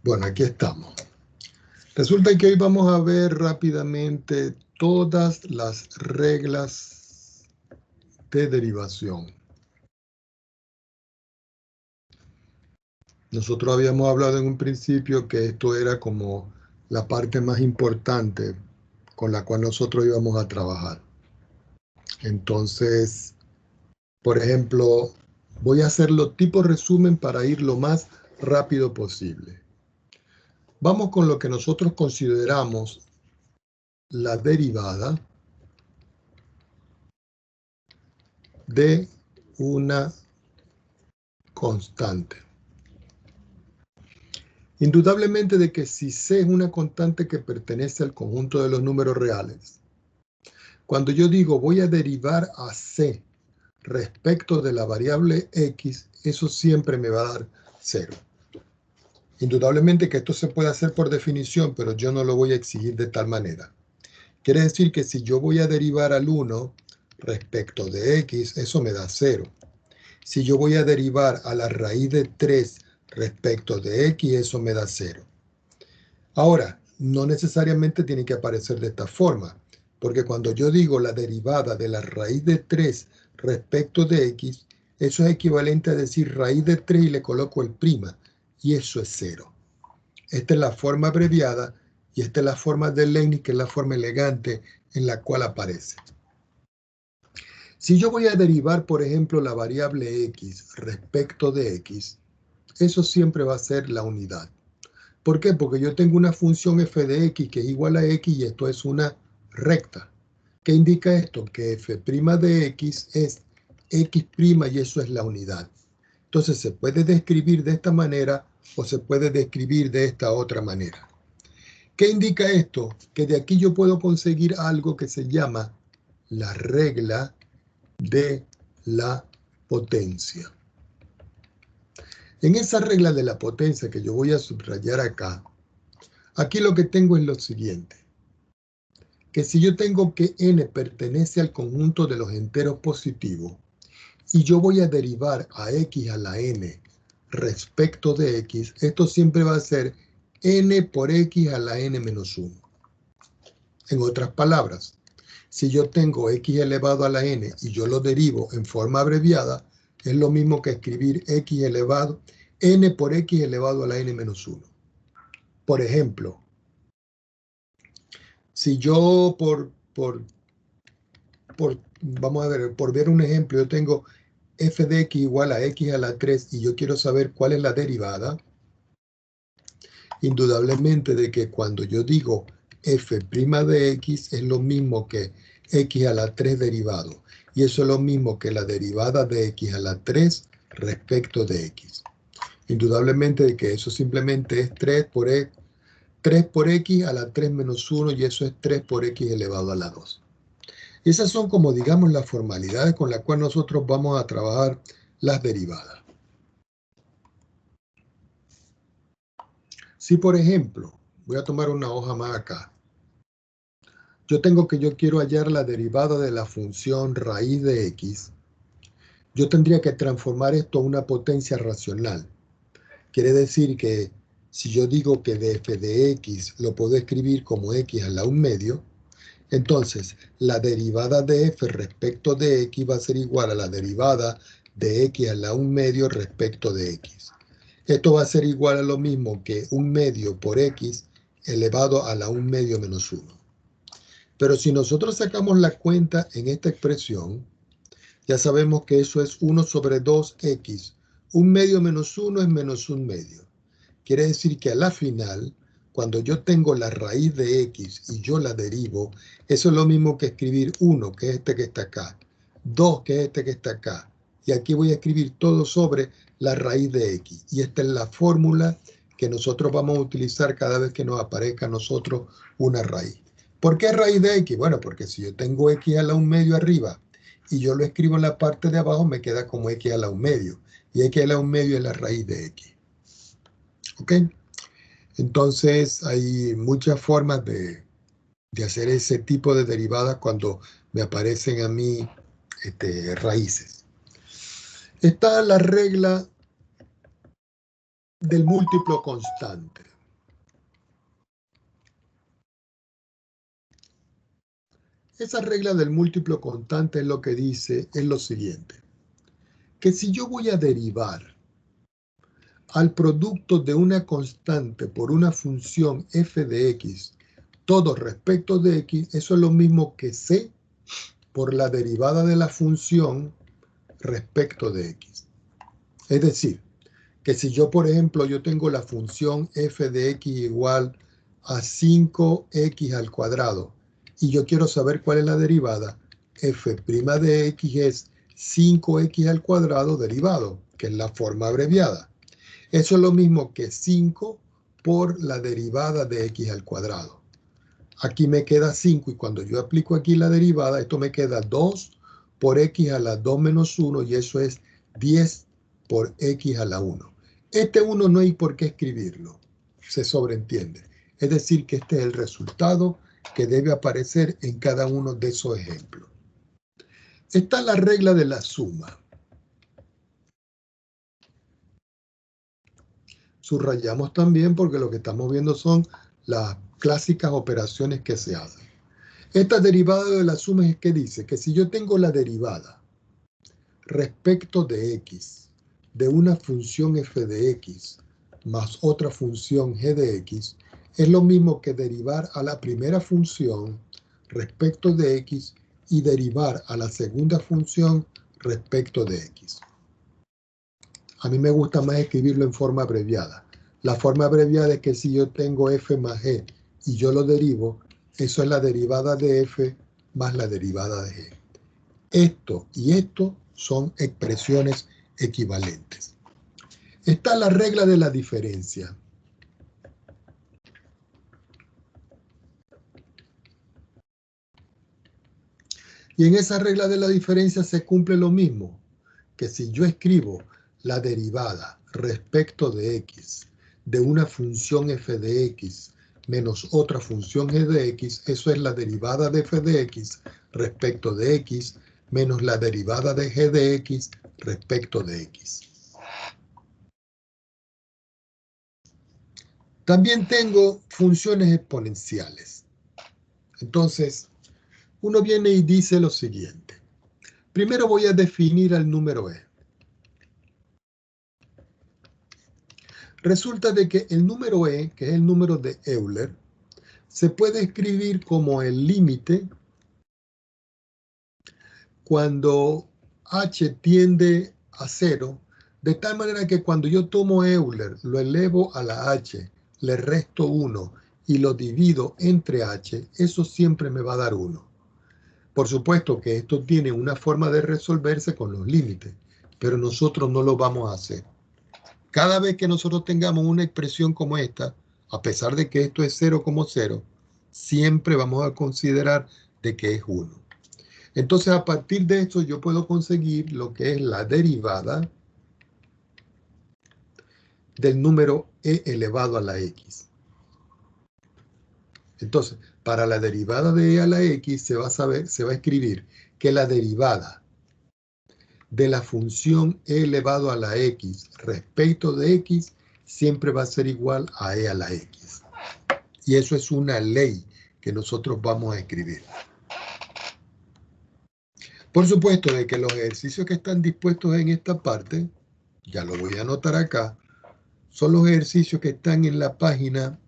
Bueno, aquí estamos. Resulta que hoy vamos a ver rápidamente todas las reglas de derivación. Nosotros habíamos hablado en un principio que esto era como la parte más importante con la cual nosotros íbamos a trabajar. Entonces, por ejemplo, voy a hacerlo tipo resumen para ir lo más rápido posible. Vamos con lo que nosotros consideramos la derivada de una constante. Indudablemente de que si C es una constante que pertenece al conjunto de los números reales, cuando yo digo voy a derivar a C respecto de la variable X, eso siempre me va a dar 0. Indudablemente que esto se puede hacer por definición, pero yo no lo voy a exigir de tal manera. Quiere decir que si yo voy a derivar al 1 respecto de X, eso me da 0. Si yo voy a derivar a la raíz de 3 respecto de X, eso me da 0. Ahora, no necesariamente tiene que aparecer de esta forma, porque cuando yo digo la derivada de la raíz de 3 respecto de X, eso es equivalente a decir raíz de 3 y le coloco el prima, y eso es 0. Esta es la forma abreviada y esta es la forma de Leibniz, que es la forma elegante en la cual aparece. Si yo voy a derivar, por ejemplo, la variable X respecto de X, eso siempre va a ser la unidad. ¿Por qué? Porque yo tengo una función f de x que es igual a x y esto es una recta. ¿Qué indica esto? Que f' de x es x' y eso es la unidad. Entonces se puede describir de esta manera o se puede describir de esta otra manera. ¿Qué indica esto? Que de aquí yo puedo conseguir algo que se llama la regla de la potencia. En esa regla de la potencia que yo voy a subrayar acá, aquí lo que tengo es lo siguiente, que si yo tengo que n pertenece al conjunto de los enteros positivos y yo voy a derivar a x a la n respecto de x, esto siempre va a ser n por x a la n menos 1. En otras palabras, si yo tengo x elevado a la n y yo lo derivo en forma abreviada, es lo mismo que escribir x elevado n por x elevado a la n menos 1. Por ejemplo, si yo vamos a ver, por ver un ejemplo, yo tengo f de x igual a x a la 3 y yo quiero saber cuál es la derivada, indudablemente de que cuando yo digo f' de x es lo mismo que x a la 3 derivado. Y eso es lo mismo que la derivada de x a la 3 respecto de x. Indudablemente de que eso simplemente es 3 por x a la 3 menos 1 y eso es 3 por x elevado a la 2. Esas son como digamos las formalidades con las cuales nosotros vamos a trabajar las derivadas. Si por ejemplo, voy a tomar una hoja más acá, yo quiero hallar la derivada de la función raíz de x, yo tendría que transformar esto a una potencia racional. Quiere decir que si yo digo que de f de x lo puedo escribir como x a la 1 medio, entonces la derivada de f respecto de x va a ser igual a la derivada de x a la 1 medio respecto de x. Esto va a ser igual a lo mismo que 1 medio por x elevado a la 1 medio menos 1. Pero si nosotros sacamos la cuenta en esta expresión, ya sabemos que eso es 1 sobre 2x. 1 medio menos 1 es menos 1 medio. Quiere decir que a la final, cuando yo tengo la raíz de x y yo la derivo, eso es lo mismo que escribir 1, que es este que está acá, 2, que es este que está acá. Y aquí voy a escribir todo sobre la raíz de x. Y esta es la fórmula que nosotros vamos a utilizar cada vez que nos aparezca a nosotros una raíz. ¿Por qué raíz de x? Bueno, porque si yo tengo x a la 1 medio arriba y yo lo escribo en la parte de abajo, me queda como x a la 1 medio. Y x a la 1 medio es la raíz de x. ¿Ok? Entonces hay muchas formas de hacer ese tipo de derivadas cuando me aparecen a mí raíces. Está la regla del múltiplo constante. Esa regla del múltiplo constante es lo que dice, es lo siguiente, que si yo voy a derivar al producto de una constante por una función f de x, todo respecto de x, eso es lo mismo que c por la derivada de la función respecto de x. Es decir, que si yo, por ejemplo, yo tengo la función f de x igual a 5x al cuadrado y yo quiero saber cuál es la derivada, f' de x es 5x al cuadrado derivado, que es la forma abreviada. Eso es lo mismo que 5 por la derivada de x al cuadrado. Aquí me queda 5 y cuando yo aplico aquí la derivada, esto me queda 2 por x a la 2 menos 1 y eso es 10 por x a la 1. Este 1 no hay por qué escribirlo, se sobreentiende. Es decir, que este es el resultado que debe aparecer en cada uno de esos ejemplos. Está la regla de la suma. Subrayamos también porque lo que estamos viendo son las clásicas operaciones que se hacen. Esta derivada de la suma es que dice que si yo tengo la derivada respecto de x de una función f de x más otra función g de x, es lo mismo que derivar a la primera función respecto de x y derivar a la segunda función respecto de x. A mí me gusta más escribirlo en forma abreviada. La forma abreviada es que si yo tengo f más g y yo lo derivo, eso es la derivada de f más la derivada de g. Esto y esto son expresiones equivalentes. Está la regla de la diferencia. Y en esa regla de la diferencia se cumple lo mismo, que si yo escribo la derivada respecto de x de una función f de x menos otra función g de x, eso es la derivada de f de x respecto de x menos la derivada de g de x respecto de x. También tengo funciones exponenciales. Entonces, uno viene y dice lo siguiente. Primero voy a definir al número e. Resulta de que el número e, que es el número de Euler, se puede escribir como el límite cuando h tiende a 0, de tal manera que cuando yo tomo Euler, lo elevo a la h, le resto 1 y lo divido entre h, eso siempre me va a dar 1. Por supuesto que esto tiene una forma de resolverse con los límites, pero nosotros no lo vamos a hacer. Cada vez que nosotros tengamos una expresión como esta, a pesar de que esto es 0,0, siempre vamos a considerar de que es 1. Entonces, a partir de esto, yo puedo conseguir lo que es la derivada del número e elevado a la x. Entonces, para la derivada de e a la x se va a escribir que la derivada de la función e elevado a la x respecto de x siempre va a ser igual a e a la x. Y eso es una ley que nosotros vamos a escribir. Por supuesto de que los ejercicios que están dispuestos en esta parte, ya lo voy a anotar acá, son los ejercicios que están en la página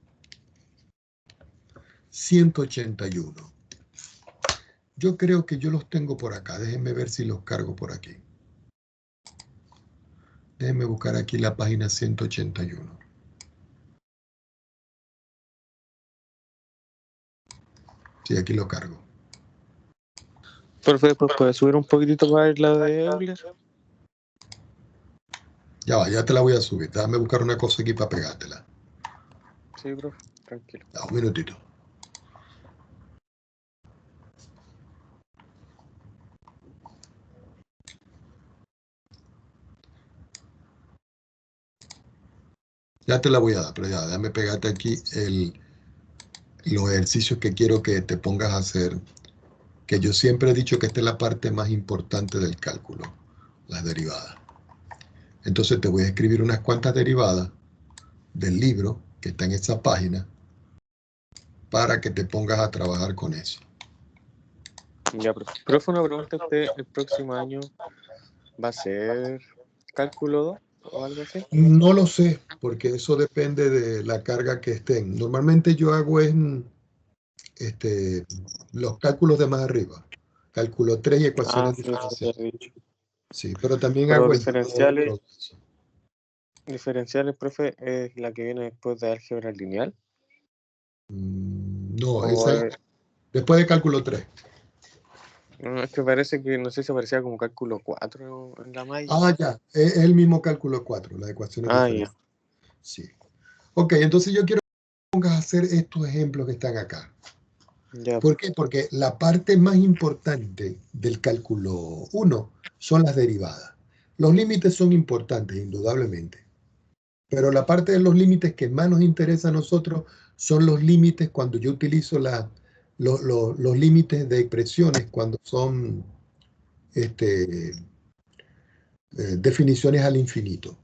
181. Yo creo que yo los tengo por acá. Déjenme ver si los cargo por aquí. Déjenme buscar aquí la página 181. Sí, aquí lo cargo. Profe, pues puedes subir un poquitito para la de Euler. Ya va, ya te la voy a subir. Déjame buscar una cosa aquí para pegártela. Sí, profe, tranquilo. Ya, un minutito. Ya te la voy a dar, pero ya, déjame pegarte aquí los ejercicios que quiero que te pongas a hacer, que yo siempre he dicho que esta es la parte más importante del cálculo, las derivadas. Entonces te voy a escribir unas cuantas derivadas del libro que está en esa página para que te pongas a trabajar con eso. Ya, profe, una pregunta. ¿Usted el próximo año va a ser cálculo 2 o algo así? No lo sé, porque eso depende de la carga que estén. Normalmente yo hago los cálculos de más arriba. Cálculo 3 y Ah, ecuaciones sí, eso te diferenciales. había dicho. Sí, pero también Pero hago el todo diferenciales, progreso. diferenciales, profe, es la que viene después de álgebra lineal. No, O esa es después de cálculo 3. no, es que parece que, no sé si parecía como cálculo 4 en la malla. Ah, ya, es el mismo cálculo 4, las ecuaciones Ah, ya. diferenciales. Sí. Ok, entonces yo quiero que pongas a hacer estos ejemplos que están acá. Ya, ¿Por qué? Porque la parte más importante del cálculo 1 son las derivadas. Los límites son importantes, indudablemente, pero la parte de los límites que más nos interesa a nosotros son los límites cuando yo utilizo los límites de expresiones, cuando son definiciones al infinito.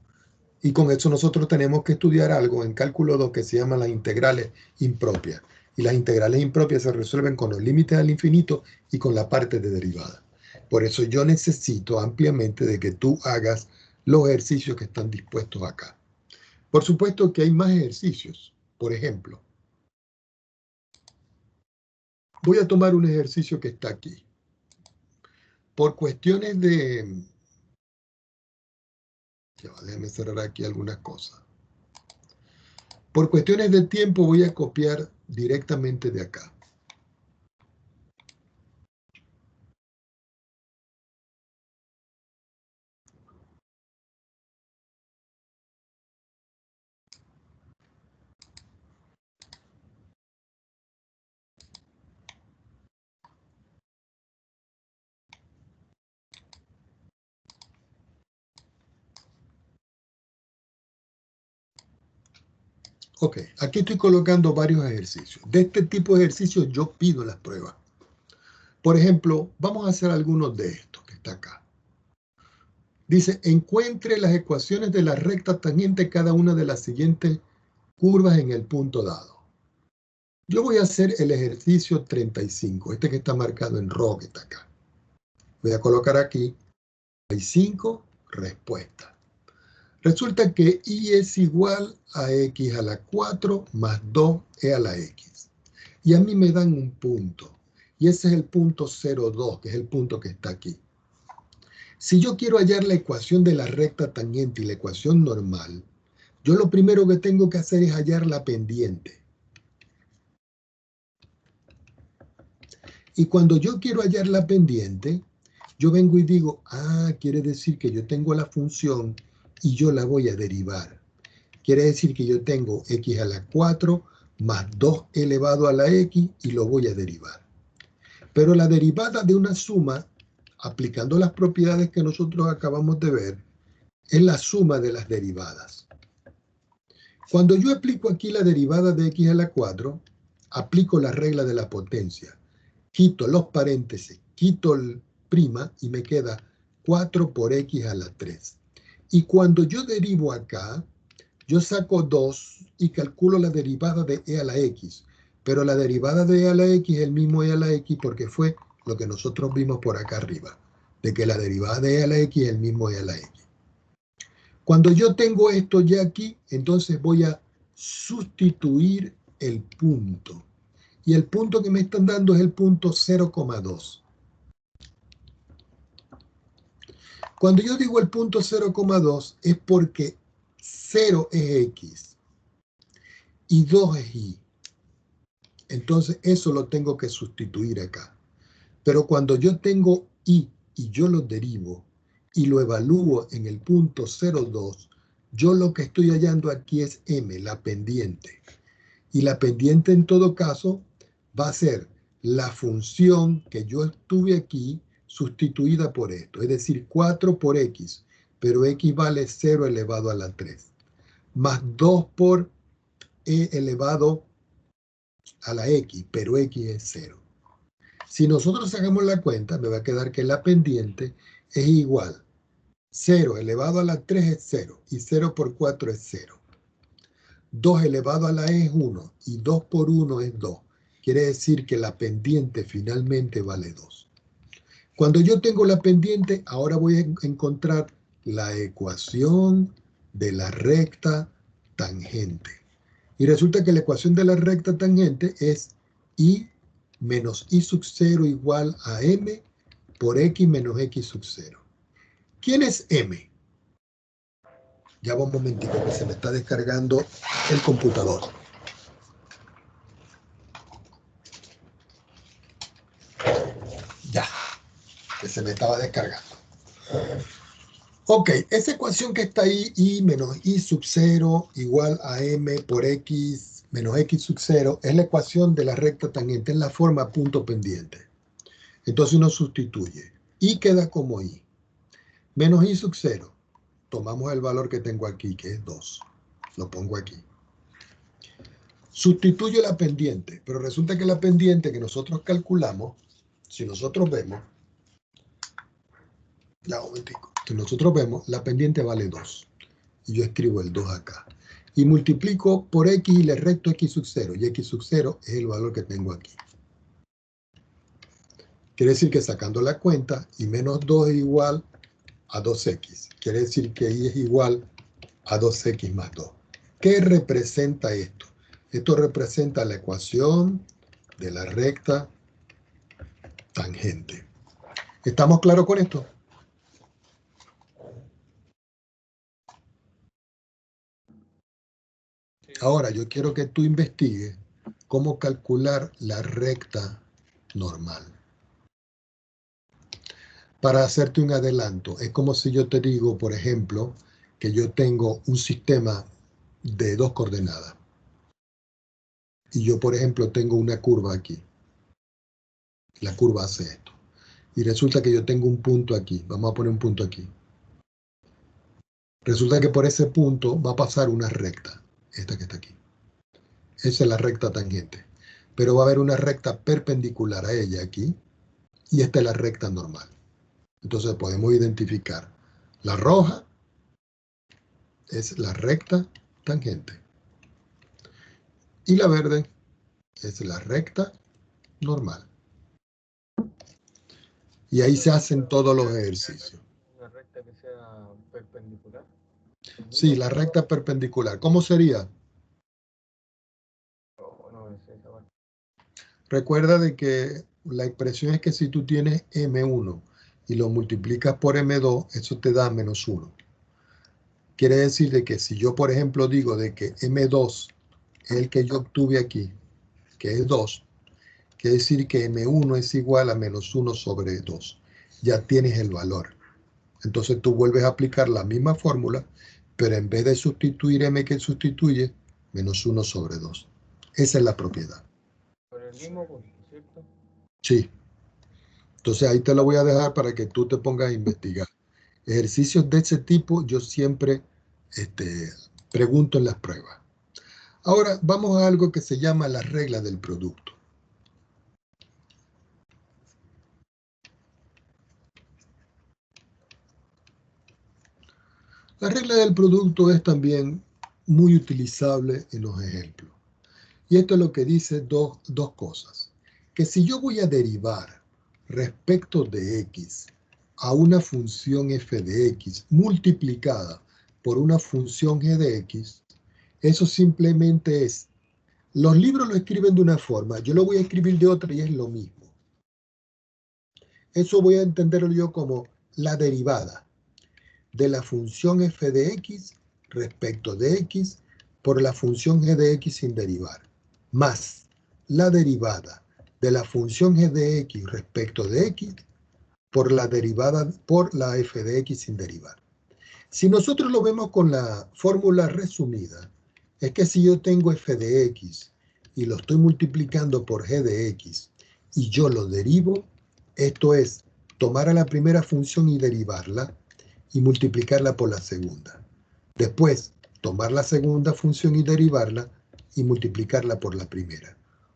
Y con eso nosotros tenemos que estudiar algo en cálculo 2 que se llama las integrales impropias. Y las integrales impropias se resuelven con los límites al infinito y con la parte de derivada. Por eso yo necesito ampliamente de que tú hagas los ejercicios que están dispuestos acá. Por supuesto que hay más ejercicios. Por ejemplo, voy a tomar un ejercicio que está aquí. Por cuestiones de... Ya, déjame cerrar aquí algunas cosas. Por cuestiones de tiempo voy a copiar directamente de acá. Ok, aquí estoy colocando varios ejercicios. De este tipo de ejercicios yo pido las pruebas. Por ejemplo, vamos a hacer algunos de estos que está acá. Dice, encuentre las ecuaciones de la recta tangente cada una de las siguientes curvas en el punto dado. Yo voy a hacer el ejercicio 35, este que está marcado en rojo que está acá. Voy a colocar aquí 35, respuesta. Resulta que y es igual a x a la 4 más 2e a la x. Y a mí me dan un punto. Y ese es el punto 0,2, que es el punto que está aquí. Si yo quiero hallar la ecuación de la recta tangente y la ecuación normal, yo lo primero que tengo que hacer es hallar la pendiente. Y cuando yo quiero hallar la pendiente, yo vengo y digo, quiere decir que yo tengo la función y yo la voy a derivar. Quiere decir que yo tengo x a la 4 más 2 elevado a la x y lo voy a derivar. Pero la derivada de una suma, aplicando las propiedades que nosotros acabamos de ver, es la suma de las derivadas. Cuando yo aplico aquí la derivada de x a la 4, aplico la regla de la potencia. Quito los paréntesis, quito el prima y me queda 4 por x a la 3. Y cuando yo derivo acá, yo saco 2 y calculo la derivada de e a la x. Pero la derivada de e a la x es el mismo e a la x porque fue lo que nosotros vimos por acá arriba, de que la derivada de e a la x es el mismo e a la x. Cuando yo tengo esto ya aquí, entonces voy a sustituir el punto. Y el punto que me están dando es el punto 0,2. Cuando yo digo el punto 0,2 es porque 0 es x y 2 es y. Entonces eso lo tengo que sustituir acá. Pero cuando yo tengo y yo lo derivo y lo evalúo en el punto 0,2, yo lo que estoy hallando aquí es m, la pendiente. Y la pendiente en todo caso va a ser la función que yo tuve aquí sustituida por esto. Es decir, 4 por x, pero x vale 0 elevado a la 3. Más 2 por e elevado a la x, pero x es 0. Si nosotros sacamos la cuenta, me va a quedar que la pendiente es igual. 0 elevado a la 3 es 0, y 0 por 4 es 0. 2 elevado a la e es 1, y 2 por 1 es 2. Quiere decir que la pendiente finalmente vale 2. Cuando yo tengo la pendiente, ahora voy a encontrar la ecuación de la recta tangente. Y resulta que la ecuación de la recta tangente es y menos y sub 0 igual a m por x menos x sub 0. ¿Quién es m? Ya va un momentico que se me está descargando el computador. Ya, que se me estaba descargando. Ok, esa ecuación que está ahí, y menos y sub 0 igual a m por x menos x sub 0, es la ecuación de la recta tangente, es la forma punto pendiente. Entonces uno sustituye. Y queda como y. Menos y sub 0. Tomamos el valor que tengo aquí, que es 2. Lo pongo aquí. Sustituyo la pendiente, pero resulta que la pendiente que nosotros calculamos, si nosotros vemos, ya un momentico, si nosotros vemos, la pendiente vale 2. Y yo escribo el 2 acá. Y multiplico por x y le resto x sub 0. Y x sub 0 es el valor que tengo aquí. Quiere decir que sacando la cuenta, y menos 2 es igual a 2x. Quiere decir que y es igual a 2x más 2. ¿Qué representa esto? Esto representa la ecuación de la recta tangente. ¿Estamos claros con esto? Ahora yo quiero que tú investigues cómo calcular la recta normal. Para hacerte un adelanto, es como si yo te digo, por ejemplo, que yo tengo un sistema de 2 coordenadas. Y yo, por ejemplo, tengo una curva aquí. La curva hace esto. Y resulta que yo tengo un punto aquí. Vamos a poner un punto aquí. Resulta que por ese punto va a pasar una recta. Esta que está aquí. Esa es la recta tangente. Pero va a haber una recta perpendicular a ella aquí. Y esta es la recta normal. Entonces podemos identificar. La roja es la recta tangente. Y la verde es la recta normal. Y ahí se hacen todos los ejercicios. ¿Una recta que sea perpendicular? Sí, la recta perpendicular. ¿Cómo sería? No, es esa parte. Recuerda de que la expresión es que si tú tienes M1 y lo multiplicas por M2, eso te da menos 1. Quiere decir de que si yo, por ejemplo, digo de que M2 es el que yo obtuve aquí, que es 2, quiere decir que M1 es igual a menos 1 sobre 2. Ya tienes el valor. Entonces tú vuelves a aplicar la misma fórmula, pero en vez de sustituir M que sustituye, menos 1 sobre 2. Esa es la propiedad. Por el mismo punto, ¿cierto? Sí. Entonces ahí te lo voy a dejar para que tú te pongas a investigar. Ejercicios de ese tipo yo siempre pregunto en las pruebas. Ahora vamos a algo que se llama la regla del producto. La regla del producto es también muy utilizable en los ejemplos. Y esto es lo que dice dos cosas. Que si yo voy a derivar respecto de x a una función f de x multiplicada por una función g de x, eso simplemente es, los libros lo escriben de una forma, yo lo voy a escribir de otra y es lo mismo. Eso voy a entenderlo yo como la derivada de la función f de x respecto de x por la función g de x sin derivar, más la derivada de la función g de x respecto de x por la derivada por la f de x sin derivar. Si nosotros lo vemos con la fórmula resumida, es que si yo tengo f de x y lo estoy multiplicando por g de x y yo lo derivo, esto es tomar a la primera función y derivarla y multiplicarla por la segunda. Después, tomar la segunda función y derivarla y multiplicarla por la primera.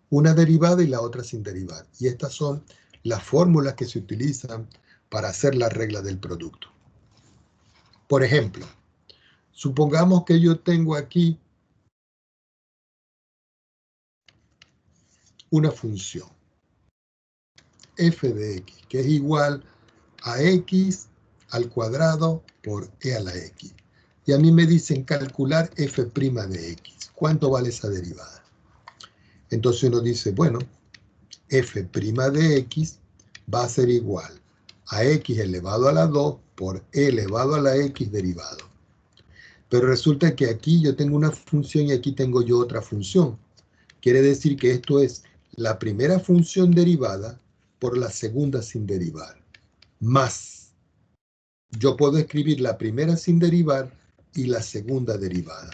Una derivada y la otra sin derivar. Y estas son las fórmulas que se utilizan para hacer la regla del producto. Por ejemplo, supongamos que yo tengo aquí una función. f de x, que es igual a x al cuadrado por e a la x. Y a mí me dicen calcular f' de x. ¿Cuánto vale esa derivada? Entonces uno dice, bueno, f' de x va a ser igual a x elevado a la 2 por e elevado a la x derivado. Pero resulta que aquí yo tengo una función y aquí tengo yo otra función. Quiere decir que esto es la primera función derivada por la segunda sin derivar. Más. Yo puedo escribir la primera sin derivar y la segunda derivada.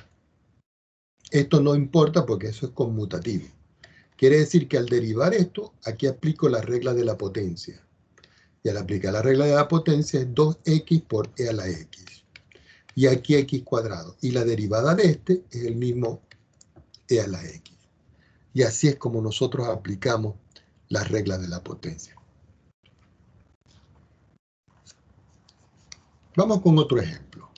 Esto no importa porque eso es conmutativo. Quiere decir que al derivar esto, aquí aplico la regla de la potencia. Y al aplicar la regla de la potencia es 2x por e a la x. Y aquí x cuadrado. Y la derivada de este es el mismo e a la x. Y así es como nosotros aplicamos la regla de la potencia. Vamos con otro ejemplo.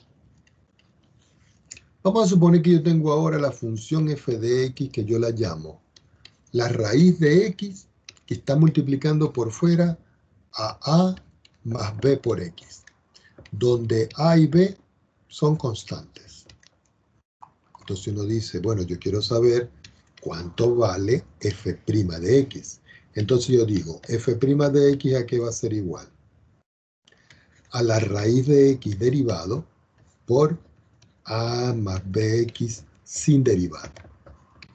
Vamos a suponer que yo tengo ahora la función f de x que yo la llamo la raíz de x que está multiplicando por fuera a más b por x, donde a y b son constantes. Entonces uno dice, bueno, yo quiero saber cuánto vale f' de x. Entonces yo digo, f' de x ¿a qué va a ser igual? A la raíz de x derivado por a más bx sin derivar,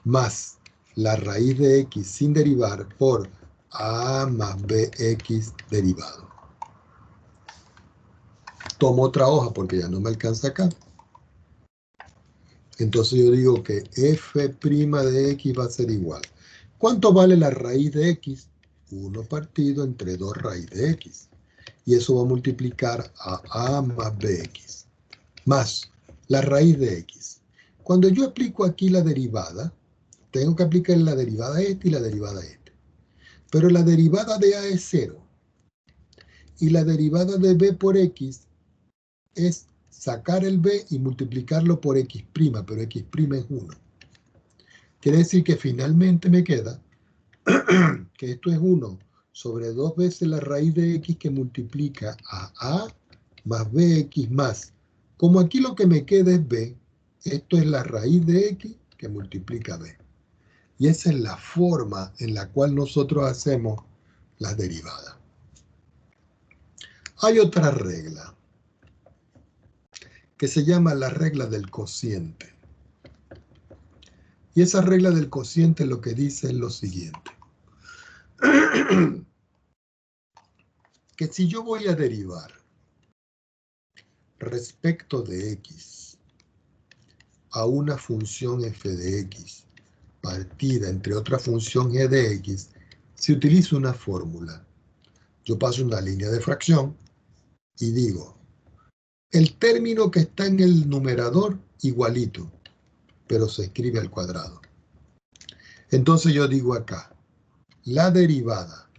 más la raíz de x sin derivar por a más bx derivado. Tomo otra hoja porque ya no me alcanza acá. Entonces yo digo que f' de x va a ser igual. ¿Cuánto vale la raíz de x? 1 partido entre 2 raíz de x. Y eso va a multiplicar a más bx. Más la raíz de x. Cuando yo aplico aquí la derivada, tengo que aplicar la derivada y la derivada Pero la derivada de a es 0. Y la derivada de b por x es sacar el b y multiplicarlo por x', pero x' es 1. Quiere decir que finalmente me queda que esto es 1 sobre 2 veces la raíz de x que multiplica a más bx más. Como aquí lo que me queda es b, esto es la raíz de x que multiplica b. Y esa es la forma en la cual nosotros hacemos las derivadas. Hay otra regla que se llama la regla del cociente. Y esa regla del cociente lo que dice es lo siguiente. Que si yo voy a derivar respecto de x a una función f de x partida entre otra función g de x, se utiliza una fórmula. Yo paso una línea de fracción y digo, el término que está en el numerador igualito, pero se escribe al cuadrado. Entonces yo digo acá, la derivada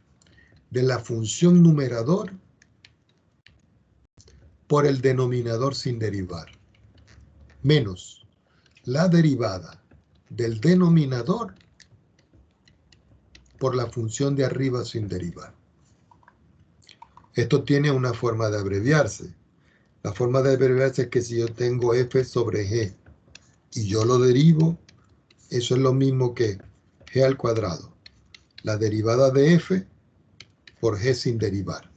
de la función numerador por el denominador sin derivar, menos la derivada del denominador por la función de arriba sin derivar. Esto tiene una forma de abreviarse. La forma de abreviarse es que si yo tengo f sobre g y yo lo derivo, eso es lo mismo que g al cuadrado. La derivada de f por g sin derivar.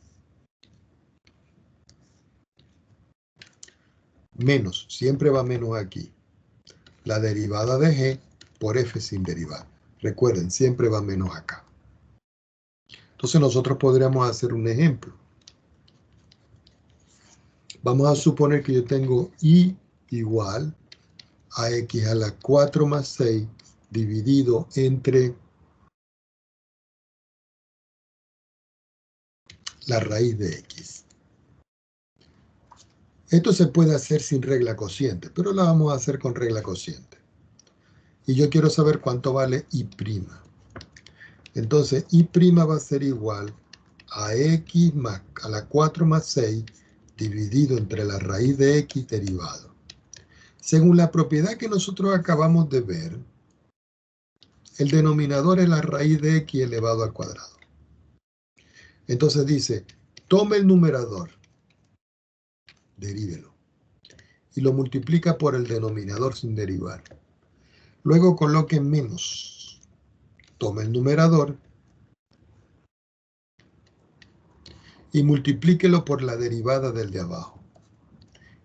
Menos, siempre va menos aquí. La derivada de g por f sin derivar. Recuerden, siempre va menos acá. Entonces nosotros podríamos hacer un ejemplo. Vamos a suponer que yo tengo y igual a x a la 4 más 6 dividido entre la raíz de x. Esto se puede hacer sin regla cociente, pero la vamos a hacer con regla cociente. Y yo quiero saber cuánto vale y'. Entonces, y' va a ser igual a x más a la 4 más 6 dividido entre la raíz de x derivado. Según la propiedad que nosotros acabamos de ver, el denominador es la raíz de x elevado al cuadrado. Entonces dice, tome el numerador, derívelo, y lo multiplica por el denominador sin derivar. Luego coloque menos. Tome el numerador y multiplíquelo por la derivada del de abajo.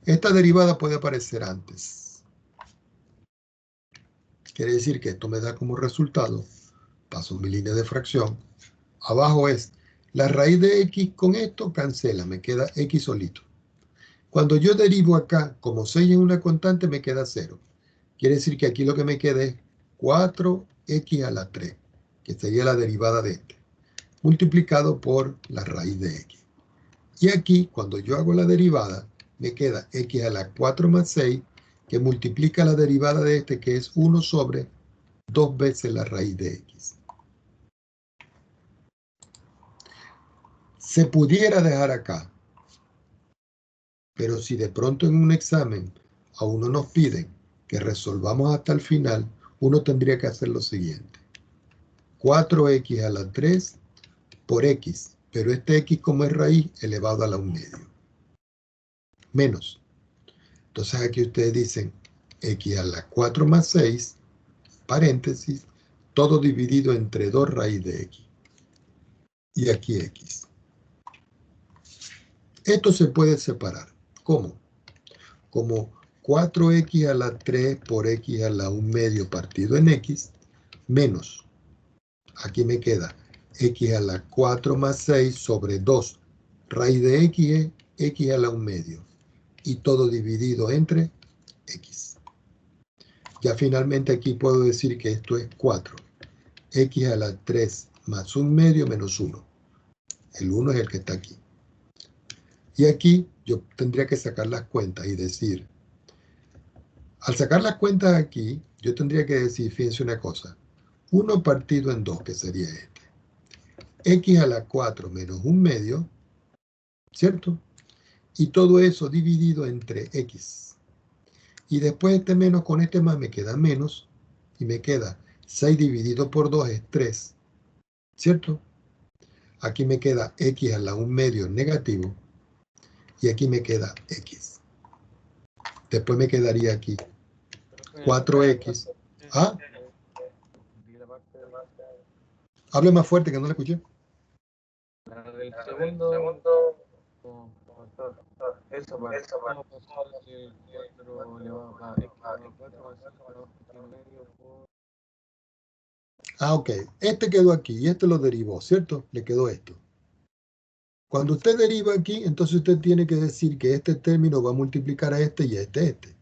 Esta derivada puede aparecer antes. Quiere decir que esto me da como resultado, paso mi línea de fracción, abajo es la raíz de x con esto, cancela, me queda x solito. Cuando yo derivo acá, como 6 es una constante, me queda 0. Quiere decir que aquí lo que me queda es 4x a la 3, que sería la derivada de este, multiplicado por la raíz de x. Y aquí, cuando yo hago la derivada, me queda x a la 4 más 6, que multiplica la derivada de este, que es 1 sobre 2 veces la raíz de x. Se pudiera dejar acá, pero si de pronto en un examen a uno nos piden que resolvamos hasta el final, uno tendría que hacer lo siguiente. 4x a la 3 por x, pero este x como es raíz elevado a la 1 medio. Menos. Entonces aquí ustedes dicen x a la 4 más 6, paréntesis, todo dividido entre 2 raíz de x. Y aquí x. Esto se puede separar. ¿Cómo? Como 4x a la 3 por x a la 1 medio partido en x, menos, aquí me queda x a la 4 más 6 sobre 2. Raíz de x es x a la 1 medio. Y todo dividido entre x. Ya finalmente aquí puedo decir que esto es 4. X a la 3 más 1 medio menos 1. El 1 es el que está aquí. Y aquí yo tendría que sacar las cuentas y decir, al sacar las cuentas aquí, yo tendría que decir, fíjense una cosa, 1 partido en 2, que sería este. X a la 4 menos 1 medio, ¿cierto? Y todo eso dividido entre x. Y después este menos con este más me queda menos, y me queda 6 dividido por 2 es 3, ¿cierto? Aquí me queda x a la 1 medio negativo, y aquí me queda x. Después me quedaría aquí 4x. ¿Ah? Hable más fuerte que no le escuché. La del segundo, eso para cómo pasó de 4 elevado a x elevado a 4 va a ser 2 medio por... Ah, ok. Este quedó aquí y este lo derivó, ¿cierto? Le quedó esto. Cuando usted deriva aquí, entonces usted tiene que decir que este término va a multiplicar a este y a este.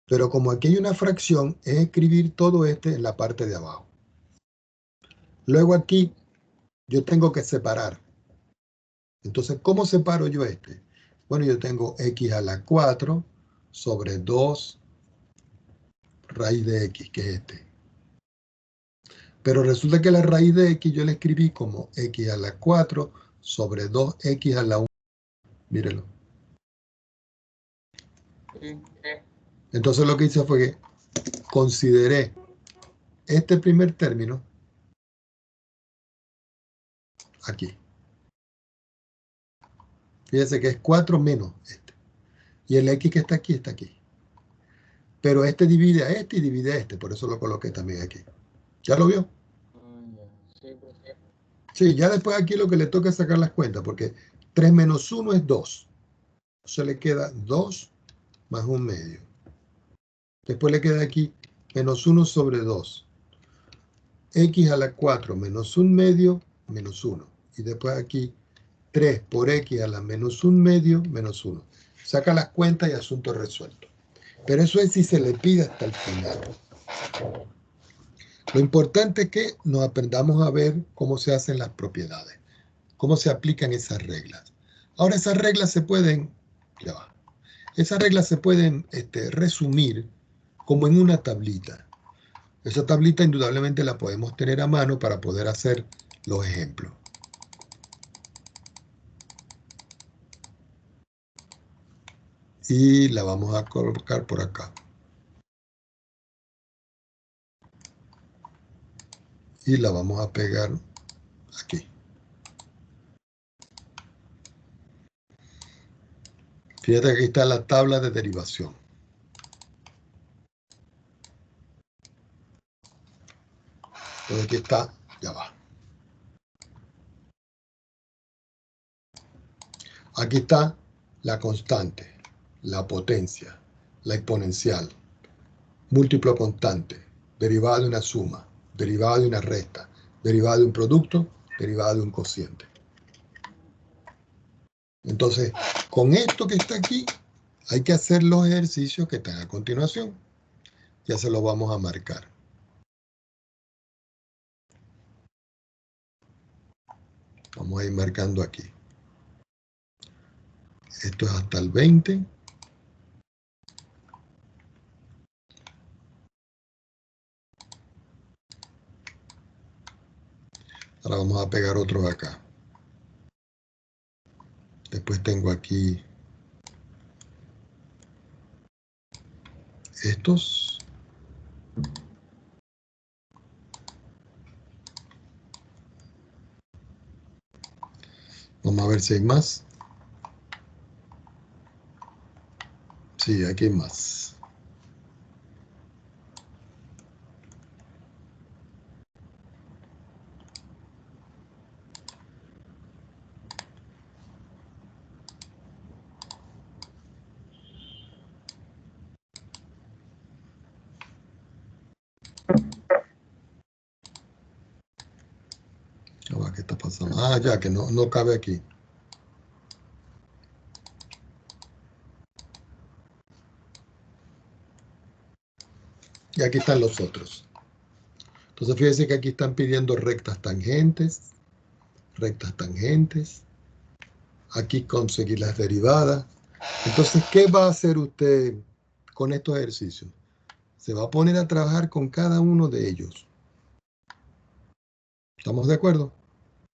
Pero como aquí hay una fracción, es escribir todo este en la parte de abajo. Luego aquí, yo tengo que separar. Entonces, ¿cómo separo yo este? Bueno, yo tengo x a la 4 sobre 2 raíz de x, que es este. Pero resulta que la raíz de x yo la escribí como x a la 4 sobre 2x a la 1. Mírenlo. Sí. Entonces lo que hice fue que consideré este primer término aquí. Fíjense que es 4 menos este. Y el x que está aquí está aquí. Pero este divide a este y divide a este. Por eso lo coloqué también aquí. ¿Ya lo vio? Sí, pues. Sí, ya después aquí lo que le toca es sacar las cuentas. Porque 3 menos 1 es 2. Se le queda 2 más 1 medio. Después le queda aquí menos 1 sobre 2. X a la 4 menos 1 medio menos 1. Y después aquí 3 por x a la menos 1 medio menos 1. Saca las cuentas y asunto resuelto. Pero eso es si se le pide hasta el final. Lo importante es que nos aprendamos a ver cómo se hacen las propiedades, cómo se aplican esas reglas. Ahora esas reglas se pueden, resumir como en una tablita. Esa tablita indudablemente la podemos tener a mano para poder hacer los ejemplos. Y la vamos a colocar por acá. Y la vamos a pegar aquí. Fíjate que aquí está la tabla de derivación. Entonces aquí está, ya va. Aquí está la constante, la potencia, la exponencial, múltiplo constante, derivada de una suma, derivada de una resta, derivada de un producto, derivada de un cociente. Entonces, con esto que está aquí, hay que hacer los ejercicios que están a continuación. Ya se los vamos a marcar. Vamos a ir marcando aquí. Esto es hasta el 20. Ahora vamos a pegar otros acá. Después tengo aquí estos. Vamos a ver si hay más. Sí, aquí hay más. ¿Qué está pasando? Ah, ya, que no cabe aquí. Y aquí están los otros. Entonces fíjense que aquí están pidiendo rectas tangentes. Aquí conseguir las derivadas. Entonces, ¿qué va a hacer usted con estos ejercicios? Se va a poner a trabajar con cada uno de ellos. ¿Estamos de acuerdo?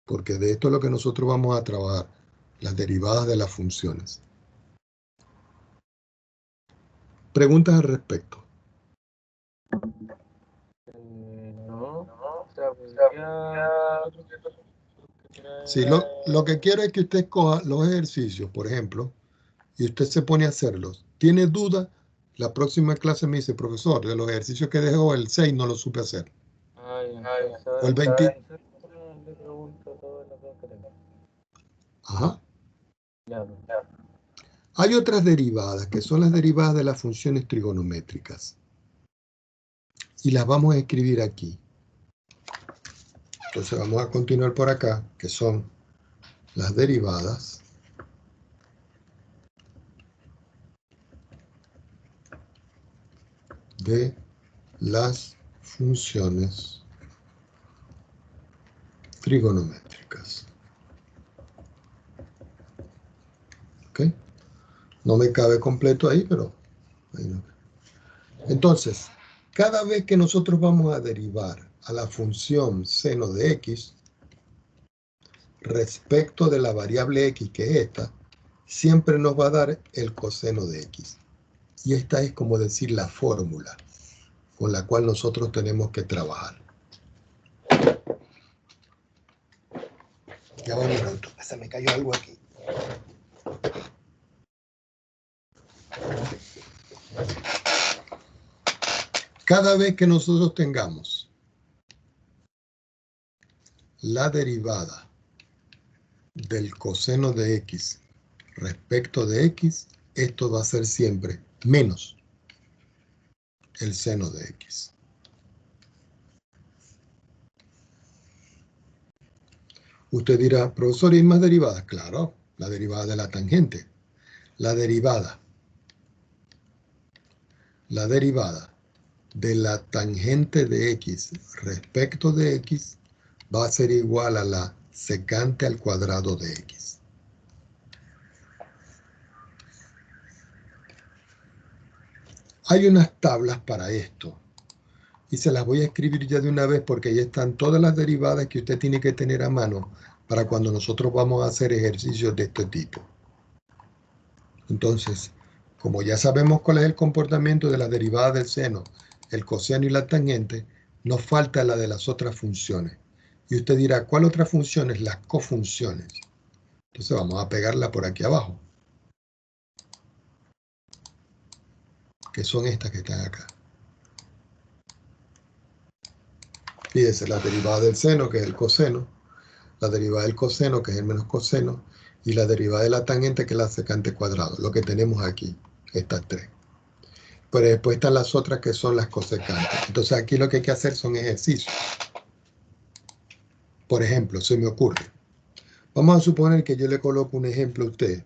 Porque de esto es lo que nosotros vamos a trabajar, las derivadas de las funciones. ¿Preguntas al respecto? No. O sea, podría... Sí, lo que quiero es que usted coja los ejercicios, por ejemplo, y usted se pone a hacerlos. ¿Tiene duda? La próxima clase me dice, profesor, de los ejercicios que dejó el 6 no lo supe hacer. Entonces O ahora el que 20. le pregunto todas las dos que tengo. Ajá. Ya. Hay otras derivadas, que son las derivadas de las funciones trigonométricas. Y las vamos a escribir aquí. Entonces vamos a continuar por acá, que son las derivadas de las funciones trigonométricas. ¿Ok? No me cabe completo ahí, pero ahí no. Entonces, cada vez que nosotros vamos a derivar a la función seno de x respecto de la variable x, que es esta, siempre nos va a dar el coseno de x. Y esta es como decir la fórmula con la cual nosotros tenemos que trabajar. Ya va un minuto, se me cayó algo aquí. Cada vez que nosotros tengamos la derivada del coseno de x respecto de x, esto va a ser siempre menos el seno de x. Usted dirá, profesor, ¿y hay más derivadas? Claro, la derivada de la tangente. La derivada de la tangente de x respecto de x va a ser igual a la secante al cuadrado de x. Hay unas tablas para esto y se las voy a escribir ya de una vez porque ahí están todas las derivadas que usted tiene que tener a mano para cuando nosotros vamos a hacer ejercicios de este tipo. Entonces, como ya sabemos cuál es el comportamiento de las derivadas del seno, el coseno y la tangente, nos falta la de las otras funciones. Y usted dirá, ¿cuál otra función es? Las cofunciones. Entonces vamos a pegarla por aquí abajo. que son estas que están acá. Fíjense, la derivada del seno, que es el coseno, la derivada del coseno, que es el menos coseno, y la derivada de la tangente, que es la secante cuadrado, lo que tenemos aquí, estas tres. Pero después están las otras que son las cosecantes. Entonces aquí lo que hay que hacer son ejercicios. Por ejemplo, se me ocurre. Vamos a suponer que yo le coloco un ejemplo a usted.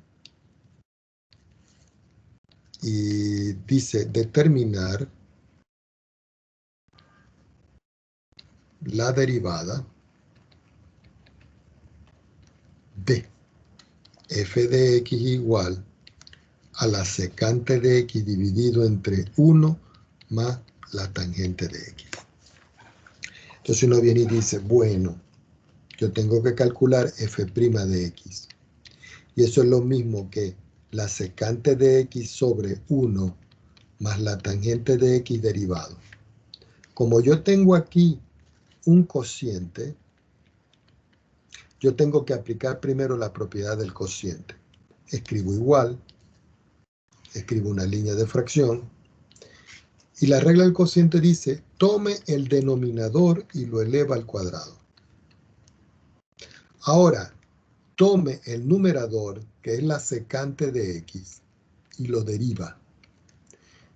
Y dice determinar la derivada de f de x igual a la secante de x dividido entre 1 más la tangente de x. Entonces uno viene y dice, bueno, yo tengo que calcular f' de x. Y eso es lo mismo que la secante de x sobre 1 más la tangente de x derivado. Como yo tengo aquí un cociente, yo tengo que aplicar primero la propiedad del cociente. Escribo igual, escribo una línea de fracción, y la regla del cociente dice, tome el denominador y lo eleva al cuadrado. Ahora, tome el numerador, que es la secante de x, y lo deriva.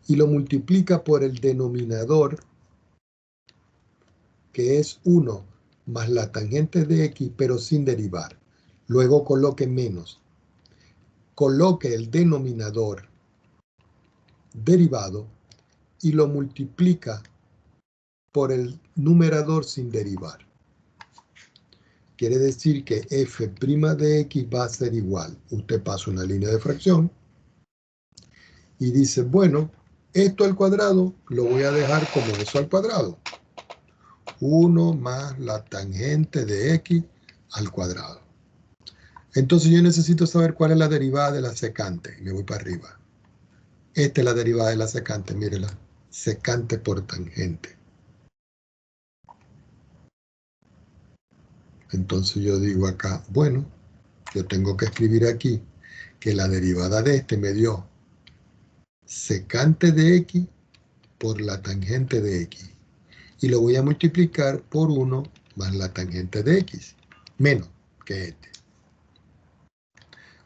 Y lo multiplica por el denominador, que es 1 más la tangente de x, pero sin derivar. Luego coloque menos. Coloque el denominador derivado y lo multiplica por el numerador sin derivar. Quiere decir que f' de x va a ser igual. Usted pasa una línea de fracción y dice, bueno, esto al cuadrado lo voy a dejar como eso al cuadrado. 1 más la tangente de x al cuadrado. Entonces yo necesito saber cuál es la derivada de la secante. Me voy para arriba. Esta es la derivada de la secante, mírela. Secante por tangente. Entonces yo digo acá, bueno, yo tengo que escribir aquí que la derivada de este me dio secante de x por la tangente de x. Y lo voy a multiplicar por 1 más la tangente de x, menos que este.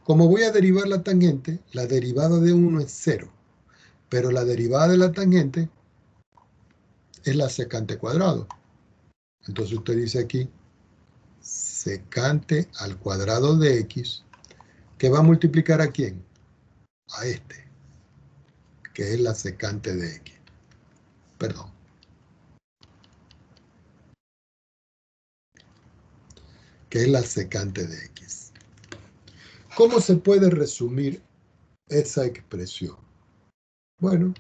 Como voy a derivar la tangente, la derivada de 1 es 0. Pero la derivada de la tangente es la secante cuadrado. Entonces usted dice aquí, secante al cuadrado de x, que va a multiplicar ¿a quién? A este, que es la secante de x. Perdón. Que es la secante de x. ¿Cómo se puede resumir esa expresión? Bueno,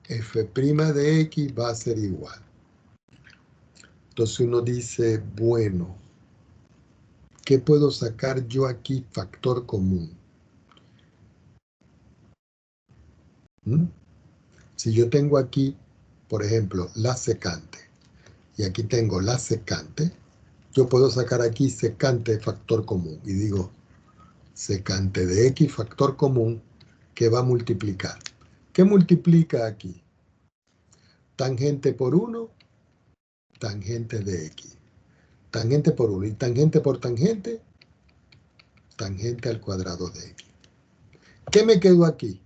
f' de x va a ser igual. Entonces uno dice, bueno, ¿qué puedo sacar yo aquí factor común? Si yo tengo aquí, por ejemplo, la secante, y aquí tengo la secante, yo puedo sacar aquí secante factor común, y digo, secante de x factor común, que va a multiplicar. ¿Qué multiplica aquí? Tangente por 1, tangente de x. Tangente por 1, y tangente por tangente, tangente al cuadrado de x. ¿Qué me quedó aquí?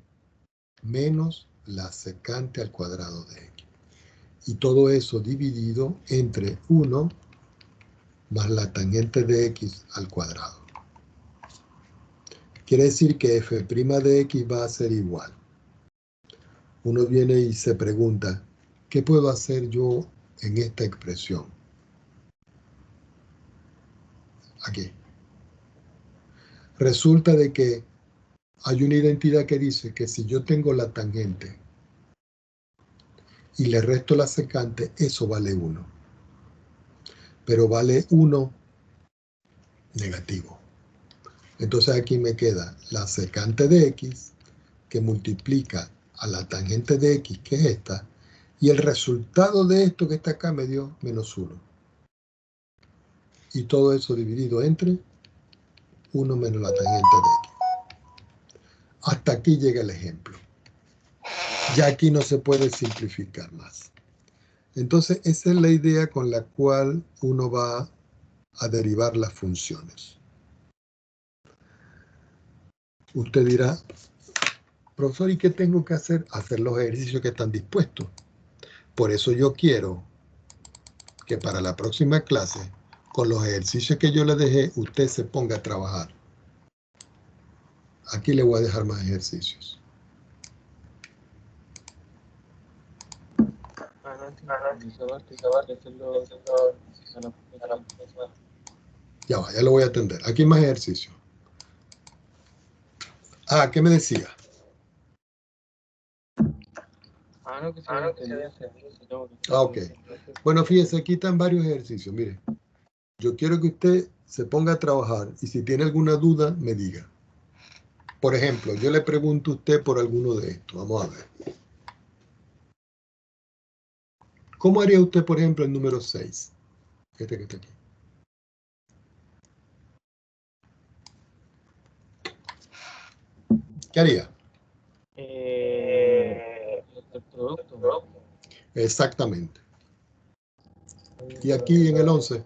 Menos la secante al cuadrado de x. Y todo eso dividido entre 1 más la tangente de x al cuadrado. Quiere decir que f' de x va a ser igual. Uno viene y se pregunta, ¿qué puedo hacer yo en esta expresión? Aquí. Resulta de que hay una identidad que dice que si yo tengo la tangente y le resto la secante, eso vale 1. Pero vale 1 negativo. Entonces aquí me queda la secante de x, que multiplica a la tangente de x, que es esta, y el resultado de esto que está acá me dio menos 1. Y todo eso dividido entre 1 menos la tangente de x. Hasta aquí llega el ejemplo. Ya aquí no se puede simplificar más. Entonces, esa es la idea con la cual uno va a derivar las funciones. Usted dirá, profesor, ¿y qué tengo que hacer? Hacer los ejercicios que están dispuestos. Por eso yo quiero que para la próxima clase, con los ejercicios que yo le dejé, usted se ponga a trabajar. Aquí le voy a dejar más ejercicios. Ya va, ya lo voy a atender. Aquí más ejercicios. Ah, ¿qué me decía? Ok. Bueno, fíjese, aquí están varios ejercicios. Mire, yo quiero que usted se ponga a trabajar y si tiene alguna duda, me diga. Por ejemplo, yo le pregunto a usted por alguno de estos. Vamos a ver. ¿Cómo haría usted, por ejemplo, el número 6? Este que está aquí. ¿Qué haría? El producto. Exactamente. Y aquí en el 11.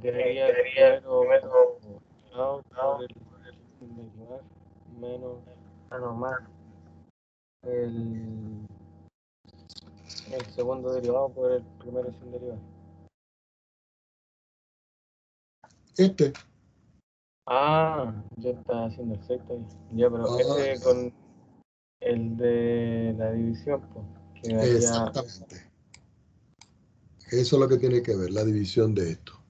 Quedaría primero por el menos más el segundo derivado por el primero sin derivado. Este. Yo estaba haciendo el sexto ahí. Ya, pero ese con el de la división, pues, quedaría... Exactamente. Eso es lo que tiene que ver, la división de esto.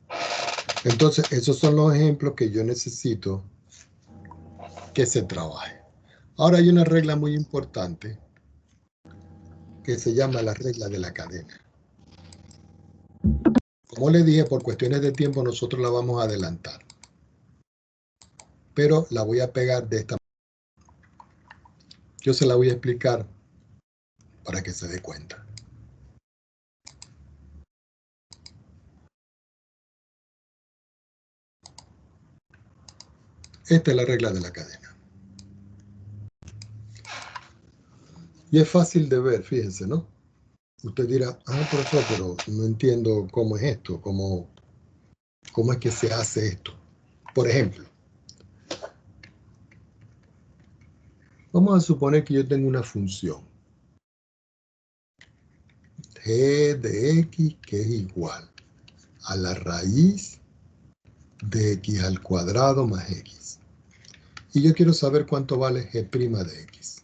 Entonces, esos son los ejemplos que yo necesito que se trabaje. Ahora hay una regla muy importante que se llama la regla de la cadena. Como le dije, por cuestiones de tiempo nosotros la vamos a adelantar. Pero la voy a pegar de esta manera. Yo se la voy a explicar para que se dé cuenta. Esta es la regla de la cadena. Y es fácil de ver, fíjense, ¿no? Usted dirá, profesor, pero no entiendo cómo es esto, cómo es que se hace esto. Por ejemplo, vamos a suponer que yo tengo una función g de x que es igual a la raíz de x al cuadrado más x. Y yo quiero saber cuánto vale g' de x.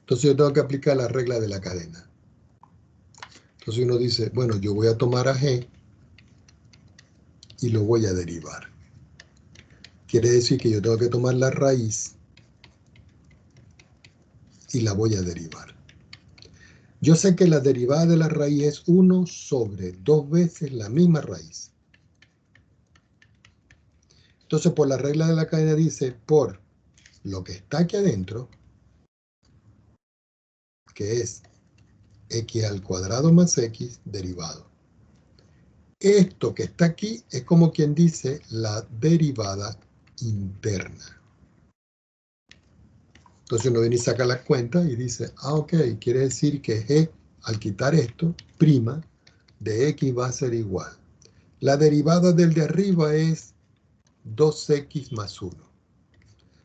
Entonces yo tengo que aplicar la regla de la cadena. Entonces uno dice, bueno, yo voy a tomar a g y lo voy a derivar. Quiere decir que yo tengo que tomar la raíz y la voy a derivar. Yo sé que la derivada de la raíz es 1 sobre 2 veces la misma raíz. Entonces, por la regla de la cadena dice, por lo que está aquí adentro, que es x al cuadrado más x derivado. Esto que está aquí es como quien dice la derivada interna. Entonces uno viene y saca la cuenta y dice, ok, quiere decir que g, al quitar esto, prima de x va a ser igual. La derivada del de arriba es 2x más 1.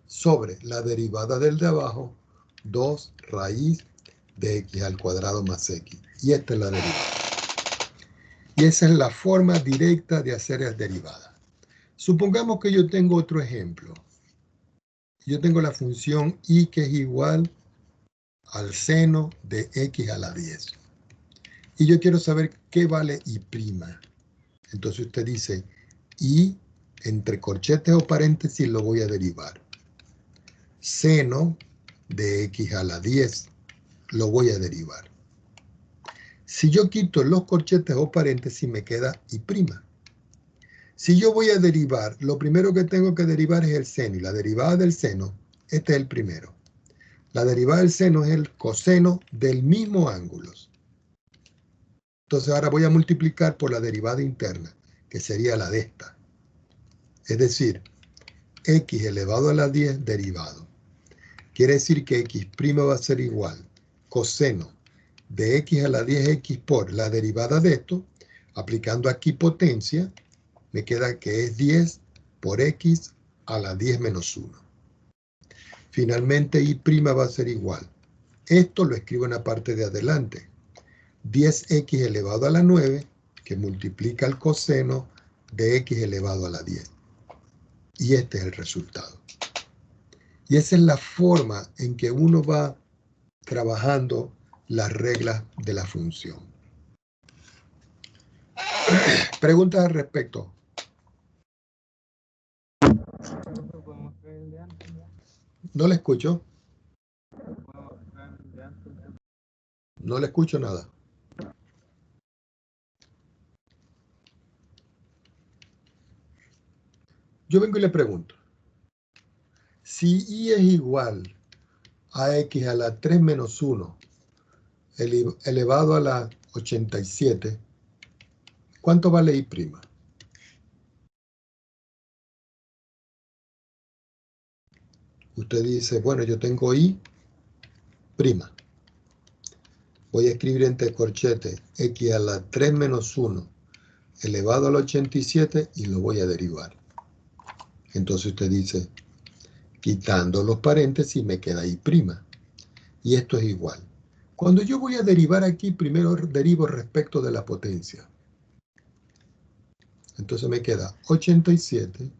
Sobre la derivada del de abajo, 2 raíz de x al cuadrado más x. Y esta es la derivada. Y esa es la forma directa de hacer las derivadas. Supongamos que yo tengo otro ejemplo. Yo tengo la función y que es igual al seno de x a la 10. Y yo quiero saber qué vale y prima. Entonces usted dice, y entre corchetes o paréntesis lo voy a derivar. Seno de x a la 10 lo voy a derivar. Si yo quito los corchetes o paréntesis me queda y prima. Si yo voy a derivar, lo primero que tengo que derivar es el seno. Y la derivada del seno, este es el primero. La derivada del seno es el coseno del mismo ángulo. Entonces ahora voy a multiplicar por la derivada interna, que sería la de esta. Es decir, x elevado a la 10 derivado. Quiere decir que x' va a ser igual coseno de x a la 10x por la derivada de esto. Aplicando aquí potencia, me queda que es 10 por x a la 10 menos 1. Finalmente, y' va a ser igual. Esto lo escribo en la parte de adelante. 10x elevado a la 9, que multiplica el coseno de x elevado a la 10. Y este es el resultado. Y esa es la forma en que uno va trabajando las reglas de la función. Preguntas al respecto. No le escucho. No le escucho nada. Yo vengo y le pregunto. Si y es igual a x a la 3 menos 1 elevado a la 87, ¿cuánto vale y'? Usted dice, bueno, yo tengo y'. Voy a escribir entre corchetes x a la 3 menos 1 elevado a la 87 y lo voy a derivar. Entonces usted dice, quitando los paréntesis me queda y'. Y esto es igual. Cuando yo voy a derivar aquí, primero derivo respecto de la potencia. Entonces me queda 87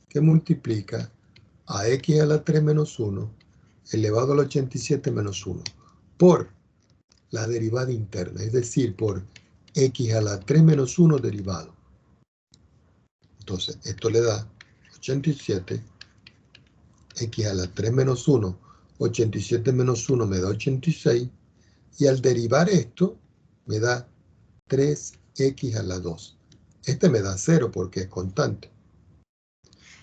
que multiplica a x a la 3 menos 1 elevado a la 87 menos 1 por la derivada interna, es decir, por x a la 3 menos 1 derivado. Entonces, esto le da 87, x a la 3 menos 1, 87 menos 1 me da 86, y al derivar esto, me da 3x a la 2. Este me da 0 porque es constante.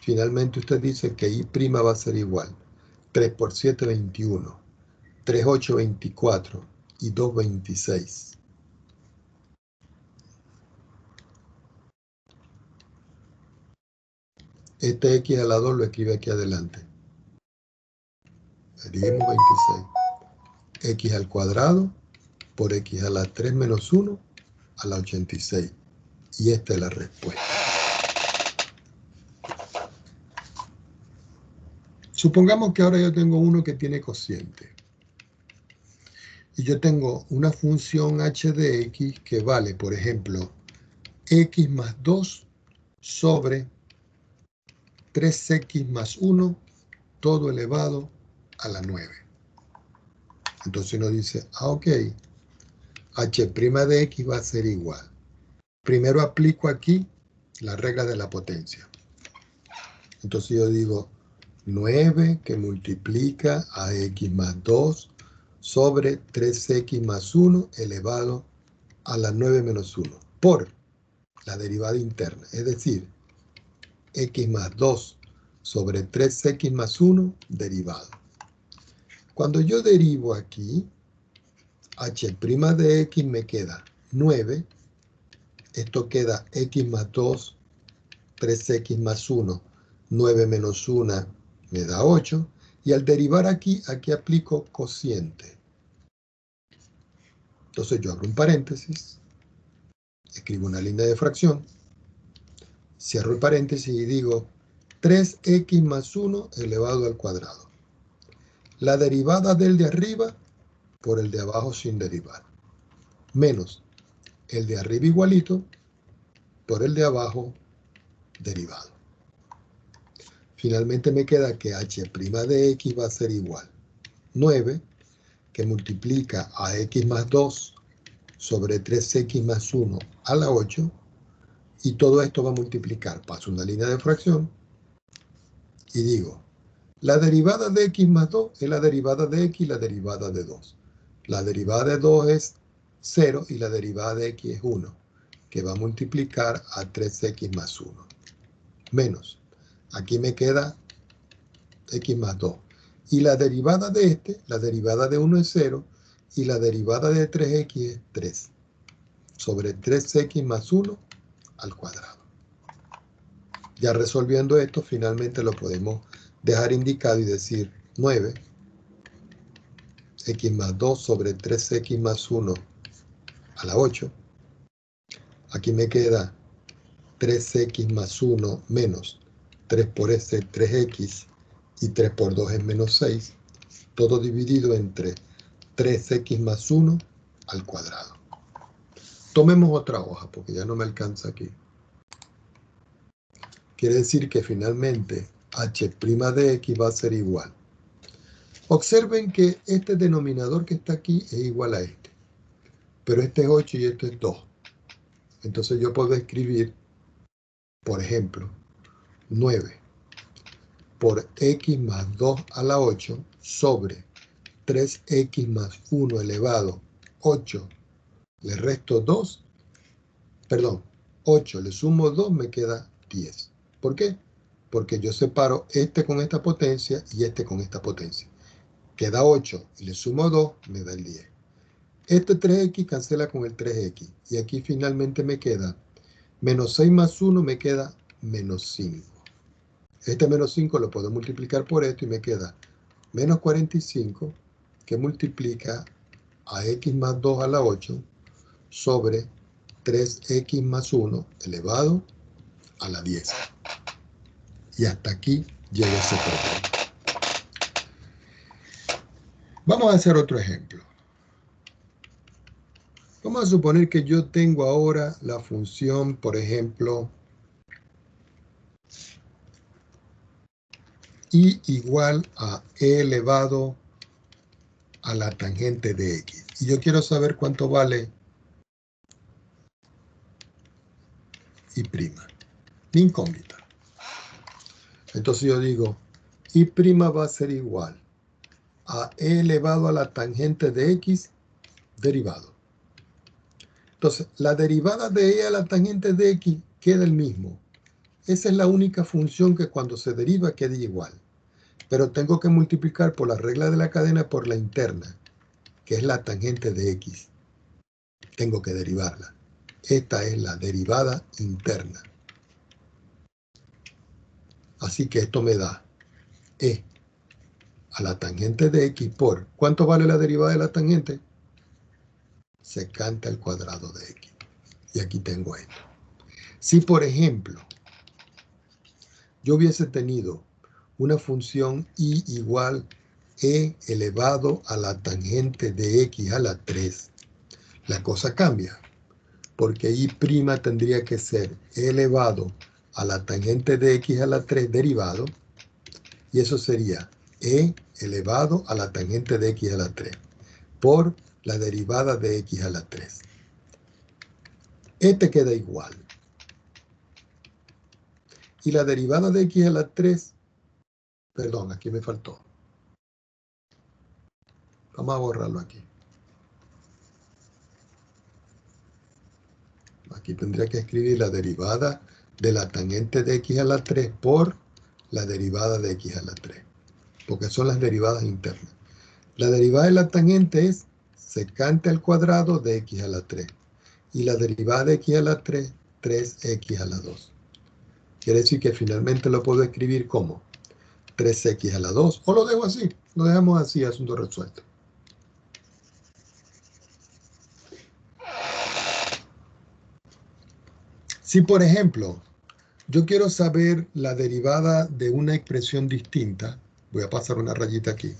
Finalmente usted dice que y' va a ser igual. 3 por 7, 21. 3, 8, 24. Y 2, 26. Este x a la 2 lo escribe aquí adelante. Derivemos 26. X al cuadrado por x a la 3 menos 1 a la 86. Y esta es la respuesta. Supongamos que ahora yo tengo uno que tiene cociente. Y yo tengo una función h de x que vale, por ejemplo, x más 2 sobre 3x más 1, todo elevado a la 9. Entonces uno dice, ok, h' de x va a ser igual. Primero aplico aquí la regla de la potencia. Entonces yo digo 9 que multiplica a x más 2 sobre 3x más 1 elevado a la 9 menos 1 por la derivada interna, es decir, x más 2 sobre 3x más 1 derivado. Cuando yo derivo aquí, h' de x me queda 9, esto queda x más 2, 3x más 1, 9 menos 1 me da 8, y al derivar aquí aplico cociente. Entonces yo abro un paréntesis, escribo una línea de fracción, cierro el paréntesis y digo 3x más 1 elevado al cuadrado. La derivada del de arriba por el de abajo sin derivar, menos el de arriba igualito por el de abajo derivado. Finalmente me queda que h' de x va a ser igual 9, que multiplica a x más 2 sobre 3x más 1 a la 8, y todo esto va a multiplicar. Paso una línea de fracción y digo, la derivada de x más 2 es la derivada de x y la derivada de 2. La derivada de 2 es 0 y la derivada de x es 1, que va a multiplicar a 3x más 1. Menos, aquí me queda x más 2. Y la derivada de este, la derivada de 1 es 0, y la derivada de 3x es 3, sobre 3x más 1 al cuadrado. Ya resolviendo esto, finalmente lo podemos dejar indicado y decir 9x más 2 sobre 3x más 1 a la 8. Aquí me queda 3x más 1 menos 3 por s, 3x, y 3 por 2 es menos 6. Todo dividido entre 3x más 1 al cuadrado. Tomemos otra hoja porque ya no me alcanza aquí. Quiere decir que finalmente h' de x va a ser igual. Observen que este denominador que está aquí es igual a este. Pero este es 8 y este es 2. Entonces yo puedo escribir, por ejemplo, 9 por x más 2 a la 8 sobre 3x más 1 elevado 8. Le resto 2, perdón, 8 le sumo 2, me queda 10. ¿Por qué? Porque yo separo este con esta potencia y este con esta potencia. Queda 8 y le sumo 2, me da el 10. Este 3x cancela con el 3x. Y aquí finalmente me queda menos 6 más 1, me queda menos 5. Este menos 5 lo puedo multiplicar por esto y me queda menos 45, que multiplica a x más 2 a la 8 sobre 3x más 1 elevado a la 10. Y hasta aquí llega ese problema. Vamos a hacer otro ejemplo. Vamos a suponer que yo tengo ahora la función, por ejemplo, y igual a e elevado a la tangente de x. Y yo quiero saber cuánto vale y', mi incógnita. Entonces yo digo, y' va a ser igual a e elevado a la tangente de x derivado. Entonces, la derivada de e a la tangente de x queda el mismo. Esa es la única función que cuando se deriva queda igual. Pero tengo que multiplicar por la regla de la cadena por la interna, que es la tangente de x. Tengo que derivarla. Esta es la derivada interna. Así que esto me da e a la tangente de x por... ¿Cuánto vale la derivada de la tangente? Secante al cuadrado de x. Y aquí tengo esto. Si, por ejemplo, yo hubiese tenido una función y igual e elevado a la tangente de x a la 3, la cosa cambia, porque y' tendría que ser e elevado a la tangente de x a la 3 derivado, y eso sería e elevado a la tangente de x a la 3 por la derivada de x a la 3. Este queda igual. Y la derivada de x a la 3, perdón, aquí me faltó. Vamos a borrarlo aquí. Aquí tendría que escribir la derivada de la tangente de x a la 3 por la derivada de x a la 3. Porque son las derivadas internas. La derivada de la tangente es secante al cuadrado de x a la 3. Y la derivada de x a la 3, 3x a la 2. Quiere decir que finalmente lo puedo escribir como 3x a la 2. O lo dejo así. Lo dejamos así, asunto resuelto. Si, por ejemplo, yo quiero saber la derivada de una expresión distinta, voy a pasar una rayita aquí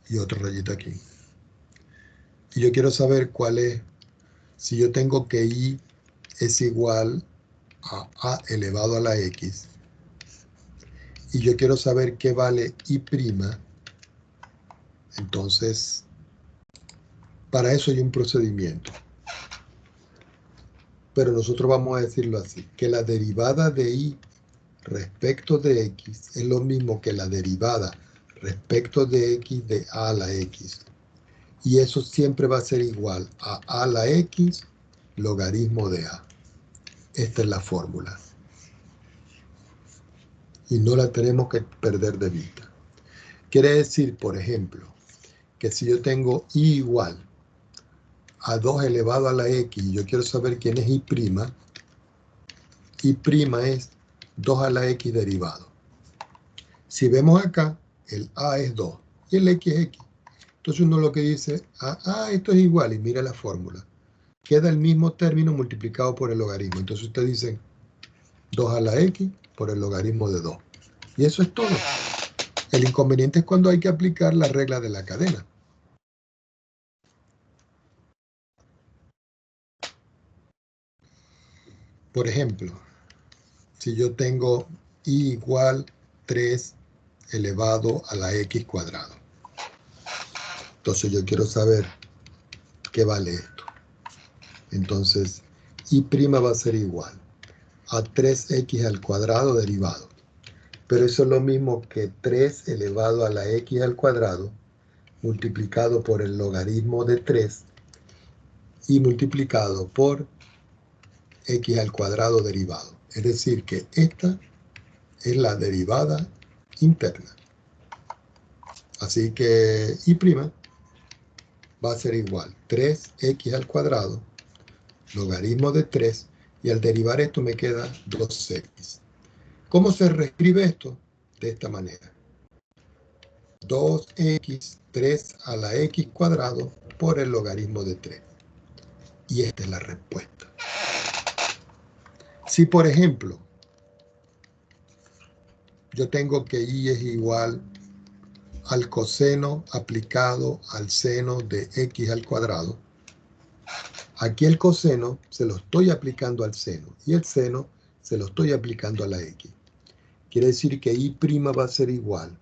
y otra rayita aquí. Y yo quiero saber cuál es, si yo tengo que y es igual a elevado a la x, y yo quiero saber qué vale y', entonces, para eso hay un procedimiento. Pero nosotros vamos a decirlo así, que la derivada de y respecto de x es lo mismo que la derivada respecto de x de a la x. Y eso siempre va a ser igual a la x logaritmo de a. Esta es la fórmula. Y no la tenemos que perder de vista. Quiere decir, por ejemplo, que si yo tengo y igual a 2 elevado a la x y yo quiero saber quién es y', y' es 2 a la x derivado. Si vemos acá, el a es 2 y el x es x. Entonces uno lo que dice, esto es igual, y mira la fórmula. Queda el mismo término multiplicado por el logaritmo. Entonces ustedes dicen 2 a la x por el logaritmo de 2. Y eso es todo. El inconveniente es cuando hay que aplicar la regla de la cadena. Por ejemplo, si yo tengo y igual 3 elevado a la x cuadrado. Entonces yo quiero saber qué vale esto. Entonces, y' va a ser igual a 3x al cuadrado derivado. Pero eso es lo mismo que 3 elevado a la x al cuadrado multiplicado por el logaritmo de 3 y multiplicado por x al cuadrado derivado. Es decir, que esta es la derivada interna. Así que y' va a ser igual 3x al cuadrado, logaritmo de 3, y al derivar esto me queda 2x. ¿Cómo se reescribe esto? De esta manera. 2x, 3 a la x cuadrado por el logaritmo de 3. Y esta es la respuesta. Si, por ejemplo, yo tengo que y es igual al coseno aplicado al seno de x al cuadrado, aquí el coseno se lo estoy aplicando al seno y el seno se lo estoy aplicando a la x. Quiere decir que y' va a ser igual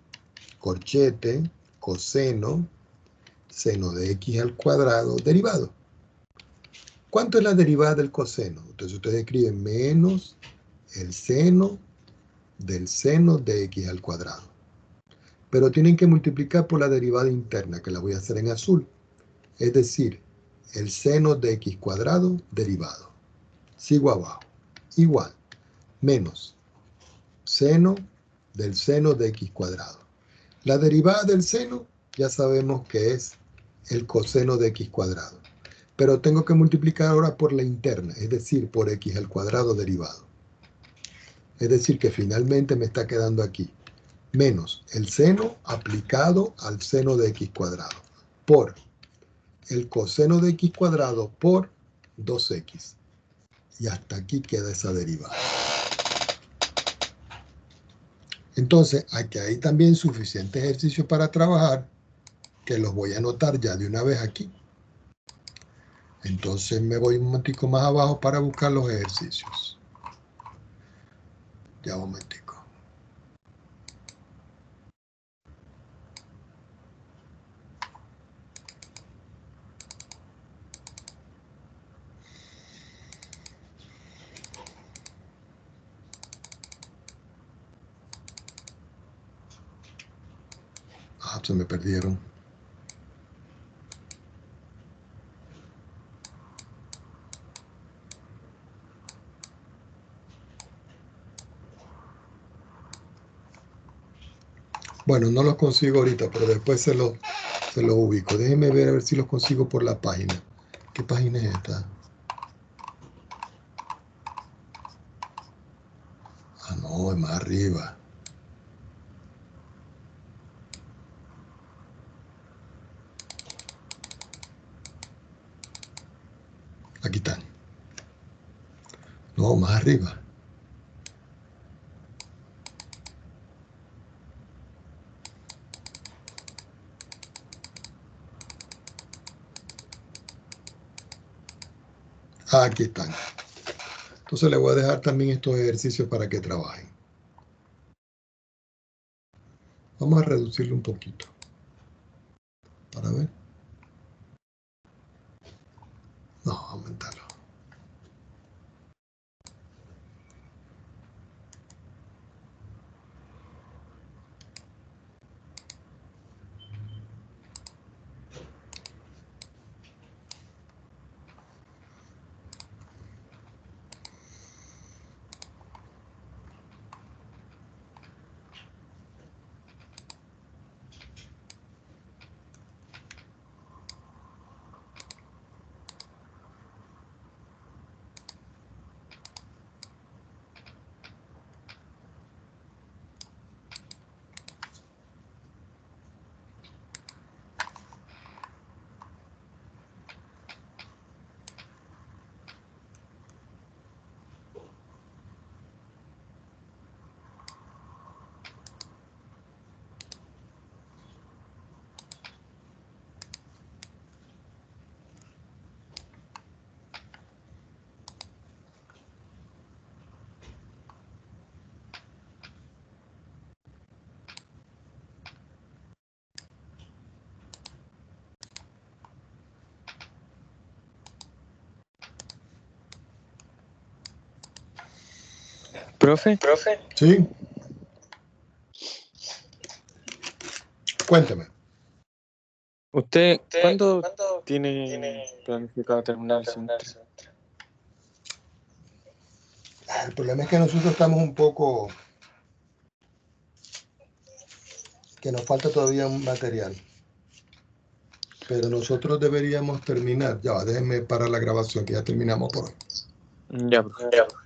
corchete, coseno, seno de x al cuadrado derivado. ¿Cuánto es la derivada del coseno? Entonces ustedes escriben menos el seno del seno de x al cuadrado. Pero tienen que multiplicar por la derivada interna, que la voy a hacer en azul. Es decir, el seno de x cuadrado derivado. Sigo abajo. Igual, menos seno del seno de x cuadrado. La derivada del seno ya sabemos que es el coseno de x cuadrado. Pero tengo que multiplicar ahora por la interna, es decir, por x al cuadrado derivado. Es decir, que finalmente me está quedando aquí menos el seno aplicado al seno de x cuadrado por el coseno de x cuadrado por 2x. Y hasta aquí queda esa derivada. Entonces, aquí hay también suficientes ejercicios para trabajar, que los voy a anotar ya de una vez aquí. Entonces me voy un momentico más abajo para buscar los ejercicios. Ya un momentico. Se me perdieron. Bueno, no los consigo ahorita, pero después se los ubico. Déjenme ver a ver si los consigo por la página. ¿Qué página es esta? No, es más arriba. Aquí están. No, más arriba. Aquí están. Entonces les voy a dejar también estos ejercicios para que trabajen. Vamos a reducirlo un poquito. Para ver. No, aumentarlo. ¿Profe? Sí. Cuéntame. ¿Usted cuándo tiene planificado terminar el semestre? El problema es que nosotros estamos un poco... que nos falta todavía un material. Pero nosotros deberíamos terminar. Ya va, déjenme parar la grabación, que ya terminamos por hoy. Ya, profe.